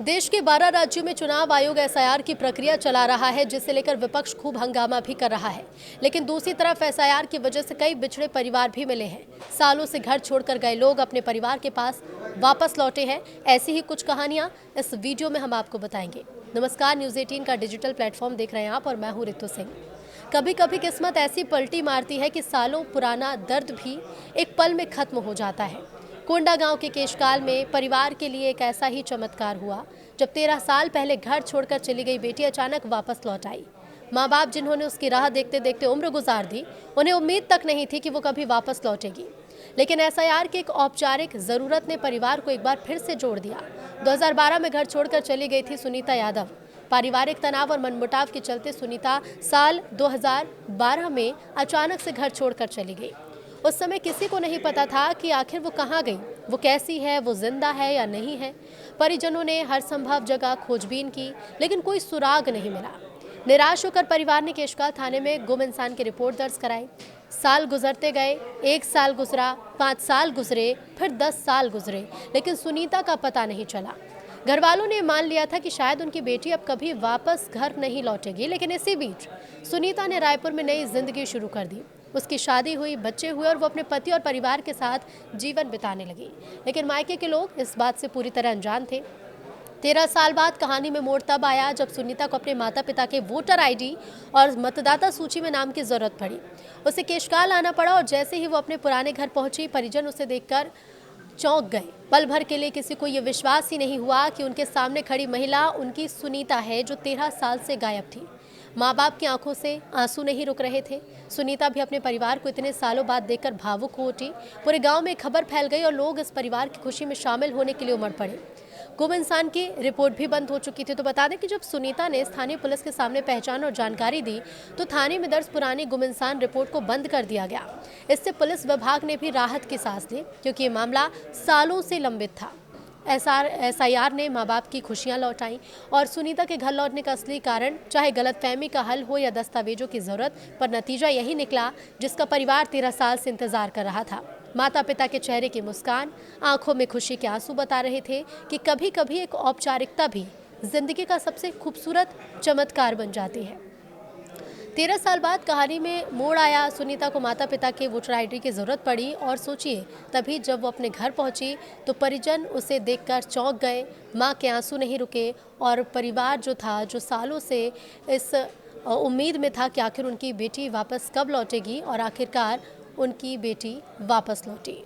देश के 12 राज्यों में चुनाव आयोग एसआईआर की प्रक्रिया चला रहा है, जिसे लेकर विपक्ष खूब हंगामा भी कर रहा है। लेकिन दूसरी तरफ एसआईआर की वजह से कई बिछड़े परिवार भी मिले हैं। सालों से घर छोड़कर गए लोग अपने परिवार के पास वापस लौटे हैं। ऐसी ही कुछ कहानियां इस वीडियो में हम आपको बताएंगे। नमस्कार, न्यूज़ 18 का डिजिटल प्लेटफॉर्म देख रहे हैं आप और मैं हूं रितु सिंह। कभी कभी किस्मत ऐसी पलटी मारती है कि सालों पुराना दर्द भी एक पल में खत्म हो जाता है। कोंडा गांव के केशकाल में परिवार के लिए एक ऐसा ही चमत्कार हुआ जब 13 साल पहले घर छोड़कर चली गई बेटी अचानक वापस लौट आई। माँ बाप जिन्होंने उसकी राह देखते देखते उम्र गुजार दी, उन्हें उम्मीद तक नहीं थी कि वो कभी वापस लौटेगी। लेकिन एसआईआर की एक औपचारिक जरूरत ने परिवार को एक बार फिर से जोड़ दिया। 2012 में घर छोड़कर चली गई थी सुनीता यादव। पारिवारिक तनाव और मनमुटाव के चलते सुनीता साल 2012 में अचानक से घर छोड़कर चली गई। उस समय किसी को नहीं पता था कि आखिर वो कहाँ गई, वो कैसी है, वो जिंदा है या नहीं है। परिजनों ने हर संभव जगह खोजबीन की, लेकिन कोई सुराग नहीं मिला। निराश होकर परिवार ने केशकाल थाने में गुम इंसान की रिपोर्ट दर्ज कराई। साल गुजरते गए, 1 साल गुजरा, 5 साल गुजरे, फिर 10 साल गुजरे, लेकिन सुनीता का पता नहीं चला। घर वालों ने मान लिया था कि शायद उनकी बेटी अब कभी वापस घर नहीं लौटेगी। लेकिन इसी बीच सुनीता ने रायपुर में नई जिंदगी शुरू कर दी। उसकी शादी हुई, बच्चे हुए और वो अपने पति और परिवार के साथ जीवन बिताने लगी। लेकिन मायके के लोग इस बात से पूरी तरह अनजान थे। 13 साल बाद कहानी में मोड़ तब आया जब सुनीता को अपने माता पिता के वोटर आईडी और मतदाता सूची में नाम की जरूरत पड़ी। उसे केशकाल आना पड़ा और जैसे ही वो अपने पुराने घर पहुंची, परिजन उसे देखकर चौंक गए। पल भर के लिए किसी को ये विश्वास ही नहीं हुआ कि उनके सामने खड़ी महिला उनकी सुनीता है, जो 13 साल से गायब थी। माँ बाप की आंखों से आंसू नहीं रुक रहे थे। सुनीता भी अपने परिवार को इतने सालों बाद देखकर भावुक हो उठी। पूरे गांव में खबर फैल गई और लोग इस परिवार की खुशी में शामिल होने के लिए उमड़ पड़े। गुम इंसान की रिपोर्ट भी बंद हो चुकी थी। तो बता दें कि जब सुनीता ने स्थानीय पुलिस के सामने पहचान और जानकारी दी, तो थाने में दर्ज पुरानी गुम इंसान रिपोर्ट को बंद कर दिया गया। इससे पुलिस विभाग ने भी राहत की सांस ली, क्योंकि ये मामला सालों से लंबित था। एसआईआर ने माँ बाप की खुशियां लौटाई और सुनीता के घर लौटने का असली कारण चाहे गलतफहमी का हल हो या दस्तावेजों की जरूरत, पर नतीजा यही निकला जिसका परिवार 13 साल से इंतजार कर रहा था। माता पिता के चेहरे की मुस्कान, आंखों में खुशी के आंसू बता रहे थे कि कभी कभी एक औपचारिकता भी जिंदगी का सबसे खूबसूरत चमत्कार बन जाती है। 13 साल बाद कहानी में मोड़ आया। सुनीता को माता पिता के वोटर आईडी की जरूरत पड़ी और सोचिए, तभी जब वो अपने घर पहुंची तो परिजन उसे देखकर चौंक गए। मां के आंसू नहीं रुके और परिवार जो था, जो सालों से इस उम्मीद में था कि आखिर उनकी बेटी वापस कब लौटेगी, और आखिरकार उनकी बेटी वापस लौटी।